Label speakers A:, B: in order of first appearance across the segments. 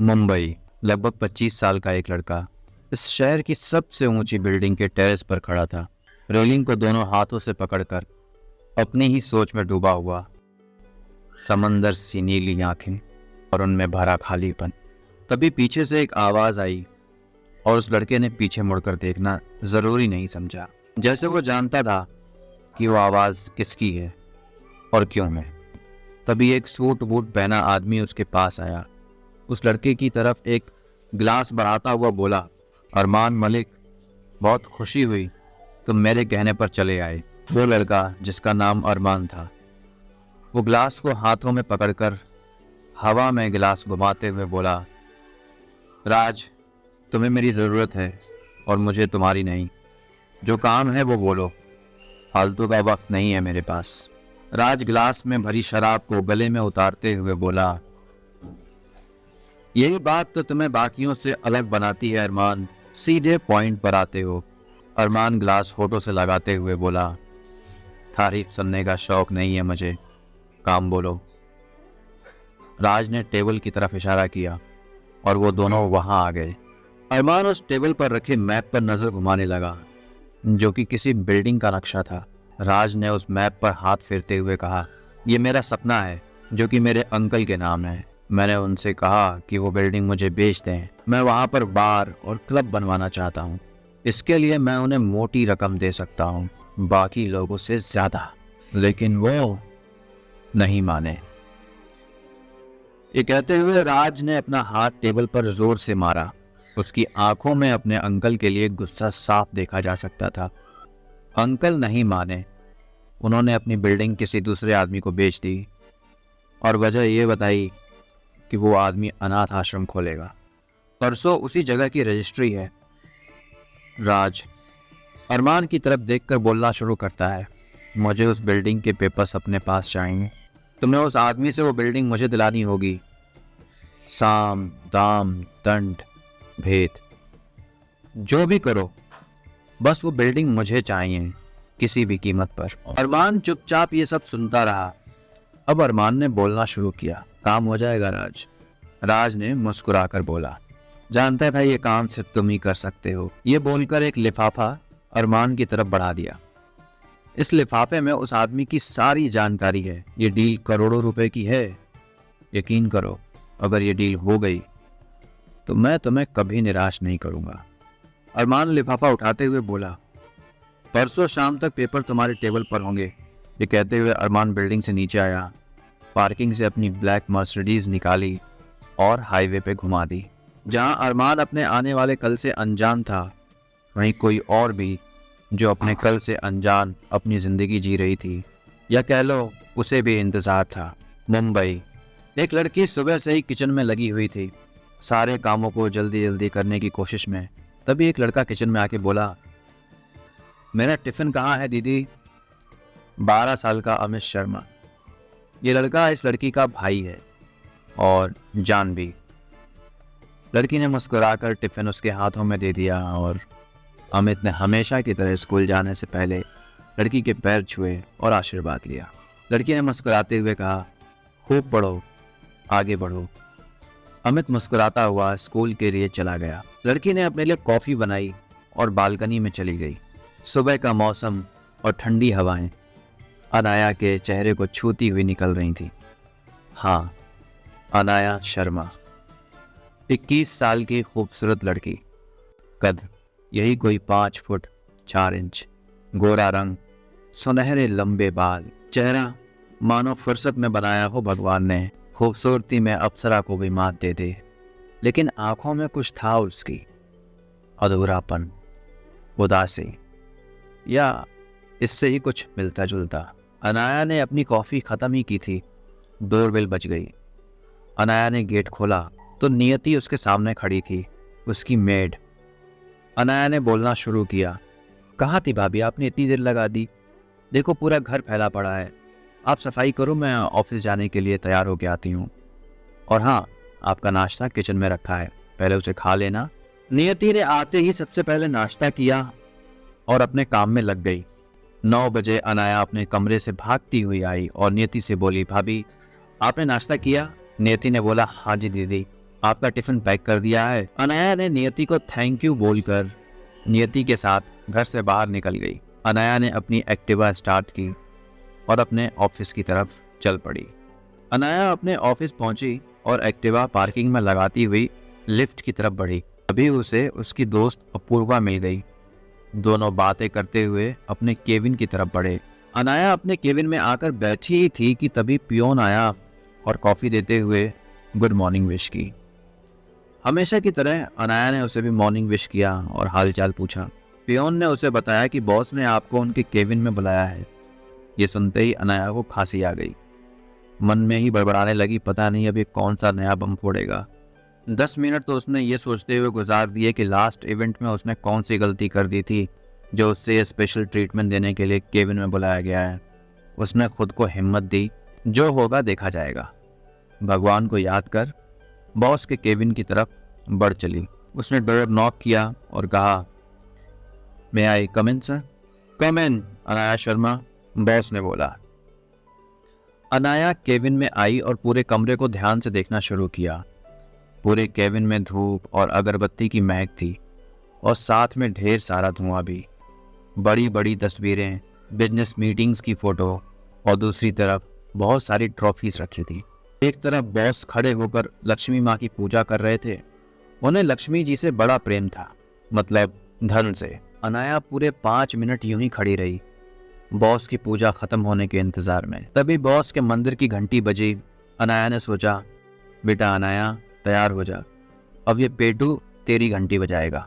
A: मुंबई। लगभग 25 साल का एक लड़का इस शहर की सबसे ऊंची बिल्डिंग के टेरेस पर खड़ा था, रेलिंग को दोनों हाथों से पकड़कर अपनी ही सोच में डूबा हुआ। समंदर सी नीली आंखें और उनमें भरा खालीपन। तभी पीछे से एक आवाज आई और उस लड़के ने पीछे मुड़कर देखना जरूरी नहीं समझा, जैसे वो जानता था कि वो आवाज किसकी है और क्यों है। तभी एक सूट बूट पहना आदमी उसके पास आया, उस लड़के की तरफ एक गिलास बढ़ाता हुआ बोला, अरमान मलिक, बहुत खुशी हुई तुम मेरे कहने पर चले आए। वो लड़का जिसका नाम अरमान था, वो गिलास को हाथों में पकड़कर हवा में गिलास घुमाते हुए बोला, राज, तुम्हें मेरी ज़रूरत है और मुझे तुम्हारी नहीं। जो काम है वो बोलो, फालतू का वक्त नहीं है मेरे पास। राज गिलास में भरी शराब को गले में उतारते हुए बोला, यही बात तो तुम्हें बाकियों से अलग बनाती है अरमान, सीधे पॉइंट पर आते हो। अरमान गिलास होठों से लगाते हुए बोला, तारीफ सुनने का शौक नहीं है मुझे, काम बोलो। राज ने टेबल की तरफ इशारा किया और वो दोनों वहां आ गए। अरमान उस टेबल पर रखे मैप पर नजर घुमाने लगा, जो कि किसी बिल्डिंग का नक्शा था। राज ने उस मैप पर हाथ फेरते हुए कहा, यह मेरा सपना है, जो कि मेरे अंकल के नाम है। मैंने उनसे कहा कि वो बिल्डिंग मुझे बेच दें। मैं वहां पर बार और क्लब बनवाना चाहता हूँ। इसके लिए मैं उन्हें मोटी रकम दे सकता हूँ, बाकी लोगों से ज्यादा। लेकिन वो नहीं माने। ये कहते हुए राज ने अपना हाथ टेबल पर जोर से मारा। उसकी आंखों में अपने अंकल के लिए गुस्सा साफ देखा जा सकता था। अंकल नहीं माने। उन्होंने अपनी बिल्डिंग किसी दूसरे आदमी को बेच दी और वजह यह बताई कि वो आदमी अनाथ आश्रम खोलेगा। परसों उसी जगह की रजिस्ट्री है। राज अरमान की तरफ देखकर बोलना शुरू करता है, मुझे उस बिल्डिंग के पेपर्स अपने पास चाहिए। तुम्हें उस आदमी से वो बिल्डिंग मुझे दिलानी होगी। साम दाम दंड भेद जो भी करो, बस वो बिल्डिंग मुझे चाहिए, किसी भी कीमत पर। अरमान चुपचाप ये सब सुनता रहा। अब अरमान ने बोलना शुरू किया, काम हो जाएगा राज। राज ने मुस्कुराकर बोला, जानता था ये काम सिर्फ तुम ही कर सकते हो। ये बोलकर एक लिफाफा अरमान की तरफ बढ़ा दिया। इस लिफाफे में उस आदमी की सारी जानकारी है। ये डील करोड़ों रुपए की है। यकीन करो, अगर ये डील हो गई तो मैं तुम्हें कभी निराश नहीं करूंगा। अरमान लिफाफा उठाते हुए बोला, परसों शाम तक पेपर तुम्हारे टेबल पर होंगे। ये कहते हुए अरमान बिल्डिंग से नीचे आया, पार्किंग से अपनी ब्लैक मर्सिडीज निकाली और हाईवे पे घुमा दी। जहां अरमान अपने आने वाले कल से अनजान था, वहीं कोई और भी जो अपने कल से अनजान अपनी जिंदगी जी रही थी, या कह लो उसे भी इंतजार था। मुंबई। एक लड़की सुबह से ही किचन में लगी हुई थी, सारे कामों को जल्दी जल्दी करने की कोशिश में। तभी एक लड़का किचन में आके बोला, मेरा टिफिन कहाँ है दीदी? 12 साल का अमित शर्मा। ये लड़का इस लड़की का भाई है और जान भी। लड़की ने मुस्कुराकर टिफिन उसके हाथों में दे दिया और अमित ने हमेशा की तरह स्कूल जाने से पहले लड़की के पैर छुए और आशीर्वाद लिया। लड़की ने मुस्कुराते हुए कहा, खूब पढ़ो, आगे बढ़ो। अमित मुस्कुराता हुआ स्कूल के लिए चला गया। लड़की ने अपने लिए कॉफी बनाई और बालकनी में चली गई। सुबह का मौसम और ठंडी हवाएं अनाया के चेहरे को छूती हुई निकल रही थी। हाँ, अनाया शर्मा, 21 साल की खूबसूरत लड़की। कद यही कोई 5 फुट 4 इंच, गोरा रंग, सुनहरे लंबे बाल, चेहरा मानो फुर्सत में बनाया हो भगवान ने। खूबसूरती में अप्सरा को भी मात दे दे, लेकिन आंखों में कुछ था उसकी, अधूरापन, उदासी, या इससे ही कुछ मिलता जुलता। अनाया ने अपनी कॉफी खत्म ही की थी। डोरबेल बज गई। अनाया ने गेट खोला तो नियति उसके सामने खड़ी थी, उसकी मेड। अनाया ने बोलना शुरू किया, कहाँ थी भाभी, आपने इतनी देर लगा दी? देखो पूरा घर फैला पड़ा है, आप सफाई करो, मैं ऑफिस जाने के लिए तैयार होके आती हूँ। और हाँ, आपका नाश्ता किचन में रखा है, पहले उसे खा लेना। नियति ने आते ही सबसे पहले नाश्ता किया और अपने काम में लग गई। 9 बजे अनाया अपने कमरे से भागती हुई आई और नियति से बोली, भाभी आपने नाश्ता किया? नियति ने बोला, हाँ जी दीदी। आपका टिफिन पैक कर दिया है। अनाया ने नियति को थैंक यू बोलकर नियति के साथ घर से बाहर निकल गई। अनाया ने अपनी एक्टिवा स्टार्ट की और अपने ऑफिस की तरफ चल पड़ी। अनाया अपने ऑफिस पहुंची और एक्टिवा पार्किंग में लगाती हुई लिफ्ट की तरफ बढ़ी। तभी उसे उसकी दोस्त अपूर्वा मिल गई। दोनों बातें करते हुए अपने केबिन की तरफ बढ़े। अनाया अपने केबिन में आकर बैठी ही थी कि तभी पियोन आया और कॉफ़ी देते हुए गुड मॉर्निंग विश की। हमेशा की तरह अनाया ने उसे भी मॉर्निंग विश किया और हालचाल पूछा। पियोन ने उसे बताया कि बॉस ने आपको उनके केबिन में बुलाया है। ये सुनते ही अनाया को खांसी आ गई। मन में ही बड़बड़ाने लगी, पता नहीं अभी कौन सा नया बम फोड़ेगा। 10 मिनट तो उसने ये सोचते हुए गुजार दिए कि लास्ट इवेंट में उसने कौन सी गलती कर दी थी जो उससे ये स्पेशल ट्रीटमेंट देने के लिए केबिन में बुलाया गया है। उसने खुद को हिम्मत दी, जो होगा देखा जाएगा। भगवान को याद कर बॉस के केबिन की तरफ बढ़ चली। उसने डोर नॉक किया और कहा, मे आई कम इन सर? कम इन, अनाया शर्मा, बॉस ने बोला। अनाया केबिन में आई और पूरे कमरे को ध्यान से देखना शुरू किया। पूरे केबिन में धूप और अगरबत्ती की महक थी और साथ में ढेर सारा धुआं भी। बड़ी बड़ी तस्वीरें, बिजनेस मीटिंग्स की फ़ोटो और दूसरी तरफ बहुत सारी ट्रॉफीज रखी थी। एक तरफ बॉस खड़े होकर लक्ष्मी माँ की पूजा कर रहे थे। उन्हें लक्ष्मी जी से बड़ा प्रेम था, मतलब धन से। अनाया पूरे 5 मिनट यूं ही खड़ी रही, बॉस की पूजा खत्म होने के इंतजार में। तभी बॉस के मंदिर की घंटी बजी। अनाया ने सोचा, बेटा अनाया तैयार हो जा, अब ये पेटू तेरी घंटी बजाएगा।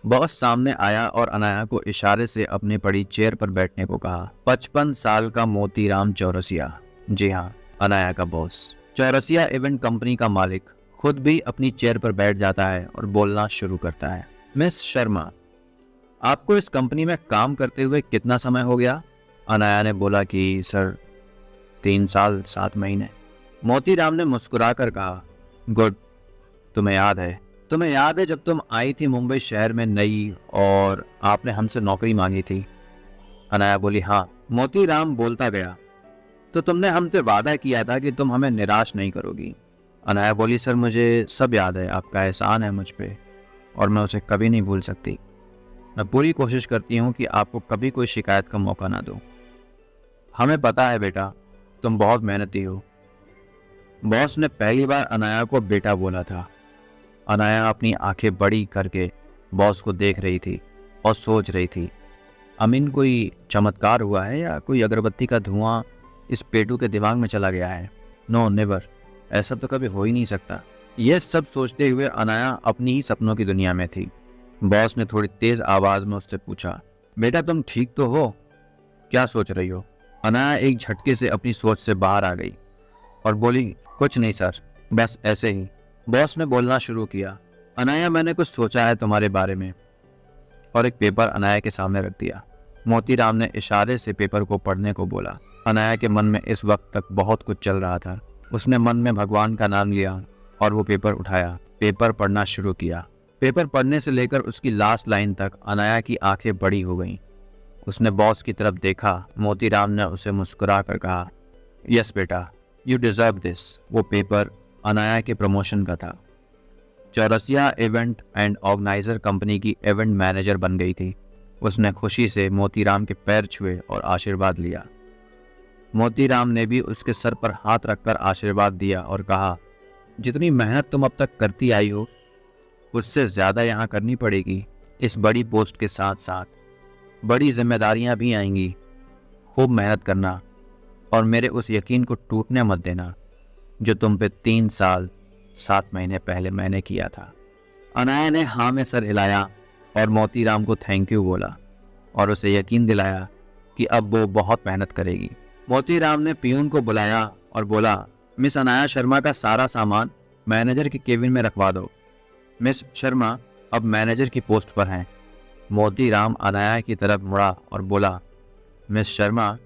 A: बॉस सामने आया और अनाया को इशारे से अपनी पड़ी चेयर पर बैठने को कहा। 55 साल का मोतीराम चौरसिया, जी हाँ, अनाया का बॉस। चौरसिया इवेंट कंपनी का मालिक खुद भी अपनी चेयर पर बैठ जाता है और बोलना शुरू करता है। मिस शर्मा, आपको इस कंपनी में काम करते हुए कितना समय हो गया? अनाया ने बोला कि सर 3 साल 7 महीने। मोतीराम ने मुस्कुराकर कहा, गुड, तुम्हें याद है जब तुम आई थी मुंबई शहर में नई और आपने हमसे नौकरी मांगी थी? अनाया बोली, हाँ। मोतीराम बोलता गया, तो तुमने हमसे वादा किया था कि तुम हमें निराश नहीं करोगी। अनाया बोली, सर मुझे सब याद है, आपका एहसान है मुझ पे और मैं उसे कभी नहीं भूल सकती। मैं पूरी कोशिश करती हूँ कि आपको कभी कोई शिकायत का मौका ना दूँ। हमें पता है बेटा, तुम बहुत मेहनती हो। बॉस ने पहली बार अनाया को बेटा बोला था। अनाया अपनी आंखें बड़ी करके बॉस को देख रही थी और सोच रही थी, अमीन कोई चमत्कार हुआ है या कोई अगरबत्ती का धुआं इस पेटू के दिमाग में चला गया है? नो नेवर, ऐसा तो कभी हो ही नहीं सकता। यह सब सोचते हुए अनाया अपनी ही सपनों की दुनिया में थी। बॉस ने थोड़ी तेज आवाज में उससे पूछा, बेटा तुम ठीक तो हो? क्या सोच रही हो? अनाया एक झटके से अपनी सोच से बाहर आ गई और बोली, कुछ नहीं सर, बस ऐसे ही। बॉस ने बोलना शुरू किया, अनाया मैंने कुछ सोचा है तुम्हारे बारे में, और एक पेपर अनाया के सामने रख दिया। मोतीराम ने इशारे से पेपर को पढ़ने को बोला। अनाया के मन में इस वक्त तक बहुत कुछ चल रहा था। उसने मन में भगवान का नाम लिया और वो पेपर उठाया, पेपर पढ़ना शुरू किया। पेपर पढ़ने से लेकर उसकी लास्ट लाइन तक अनाया की आंखें बड़ी हो गईं। उसने बॉस की तरफ देखा। मोतीराम ने उसे मुस्कुरा कर कहा, यस बेटा, यू डिजर्व दिस। वो पेपर अनाया के प्रमोशन का था। Chaurasia event and organiser company की इवेंट मैनेजर बन गई थी। उसने खुशी से मोतीराम के पैर छुए और आशीर्वाद लिया। मोतीराम ने भी उसके सर पर हाथ रखकर आशीर्वाद दिया और कहा, जितनी मेहनत तुम अब तक करती आई हो उससे ज़्यादा यहाँ करनी पड़ेगी। इस बड़ी पोस्ट के साथ साथ बड़ी जिम्मेदारियाँ भी आएंगी। खूब मेहनत करना और मेरे उस यकीन को टूटने मत देना जो तुम पे 3 साल 7 महीने पहले मैंने किया था। अनाया ने हाँ में सर हिलाया और मोतीराम को थैंक यू बोला और उसे यकीन दिलाया कि अब वो बहुत मेहनत करेगी। मोतीराम ने पियून को बुलाया और बोला, मिस अनाया शर्मा का सारा सामान मैनेजर के केबिन में रखवा दो। मिस शर्मा अब मैनेजर की पोस्ट पर हैं। मोतीराम अनाया की तरफ मुड़ा और बोला, मिस शर्मा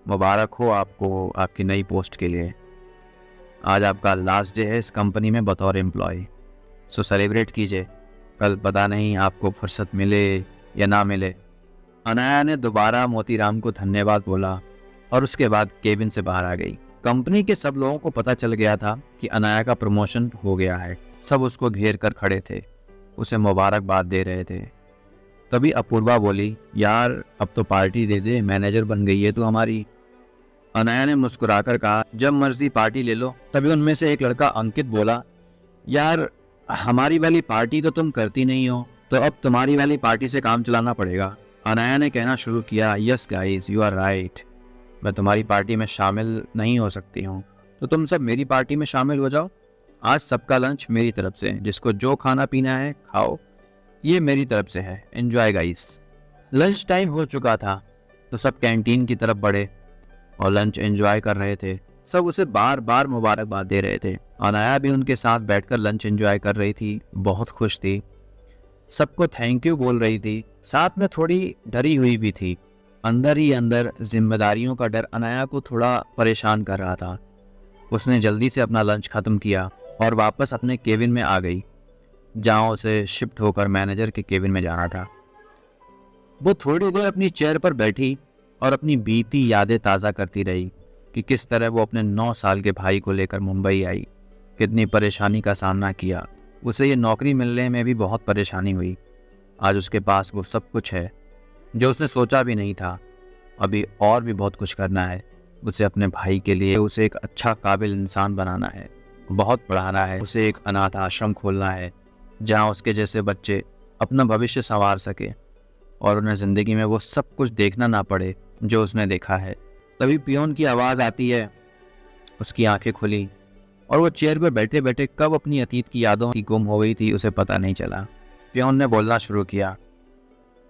A: मुबारक हो आपको आपकी नई पोस्ट के लिए। आज आपका लास्ट डे है इस कंपनी में बतौर एम्प्लॉय, सो सेलिब्रेट कीजिए। कल पता नहीं आपको फुर्सत मिले या ना मिले। अनाया ने दोबारा मोतीराम को धन्यवाद बोला और उसके बाद केबिन से बाहर आ गई। कंपनी के सब लोगों को पता चल गया था कि अनाया का प्रमोशन हो गया है। सब उसको घेर कर खड़े थे, उसे मुबारकबाद दे रहे थे। तभी अपूर्वा बोली, यार अब तो पार्टी दे दे, मैनेजर बन गई है तू हमारी। अनया ने मुस्कुराकर कहा, जब मर्जी पार्टी ले लो। तभी उनमें से एक लड़का अंकित बोला, यार हमारी वाली पार्टी तो तुम करती नहीं हो, तो अब तुम्हारी वाली पार्टी से काम चलाना पड़ेगा। अनया ने कहना शुरू किया, yes guys you are right, मैं तुम्हारी पार्टी में शामिल नहीं हो सकती हूँ, तो तुम सब मेरी पार्टी में शामिल हो जाओ। आज सबका लंच मेरी तरफ से, जिसको जो खाना पीना है खाओ, ये मेरी तरफ से है, एंजॉय गाइस। लंच टाइम हो चुका था तो सब कैंटीन की तरफ बढ़े और लंच एंजॉय कर रहे थे। सब उसे बार बार मुबारकबाद दे रहे थे। अनया भी उनके साथ बैठकर लंच एंजॉय कर रही थी, बहुत खुश थी, सबको थैंक यू बोल रही थी, साथ में थोड़ी डरी हुई भी थी। अंदर ही अंदर जिम्मेदारियों का डर अनया को थोड़ा परेशान कर रहा था। उसने जल्दी से अपना लंच ख़त्म किया और वापस अपने केबिन में आ गई, जहाँ उसे शिफ्ट होकर मैनेजर के केबिन में जाना था। वो थोड़ी देर अपनी चेयर पर बैठी और अपनी बीती यादें ताज़ा करती रही कि किस तरह वो अपने 9 साल के भाई को लेकर मुंबई आई, कितनी परेशानी का सामना किया। उसे ये नौकरी मिलने में भी बहुत परेशानी हुई। आज उसके पास वो सब कुछ है जो उसने सोचा भी नहीं था। अभी और भी बहुत कुछ करना है उसे अपने भाई के लिए। उसे एक अच्छा काबिल इंसान बनाना है, बहुत पढ़ाना है, उसे एक अनाथ आश्रम खोलना है जहाँ उसके जैसे बच्चे अपना भविष्य संवार सके और उन्हें ज़िंदगी में वो सब कुछ देखना ना पड़े जो उसने देखा है। तभी पियोन की आवाज़ आती है। उसकी आंखें खुली और वो चेयर पर बैठे बैठे कब अपनी अतीत की यादों की गुम हो गई थी उसे पता नहीं चला। पियोन ने बोलना शुरू किया,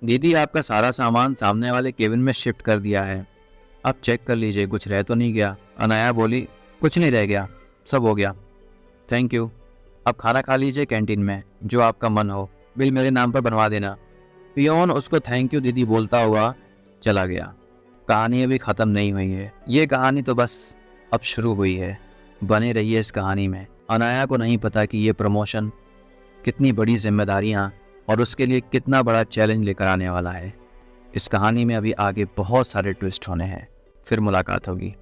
A: दीदी आपका सारा सामान सामने वाले केबिन में शिफ्ट कर दिया है, आप चेक कर लीजिए, कुछ रह तो नहीं गया। अनया बोली, कुछ नहीं रह गया, सब हो गया, थैंक यू। अब खाना खा लीजिए कैंटीन में, जो आपका मन हो, बिल मेरे नाम पर बनवा देना। पियोन उसको थैंक यू दीदी बोलता हुआ चला गया। कहानी अभी ख़त्म नहीं हुई है, ये कहानी तो बस अब शुरू हुई है। बने रहिए इस कहानी में। अनया को नहीं पता कि ये प्रमोशन कितनी बड़ी जिम्मेदारियां और उसके लिए कितना बड़ा चैलेंज लेकर आने वाला है। इस कहानी में अभी आगे बहुत सारे ट्विस्ट होने हैं। फिर मुलाकात होगी।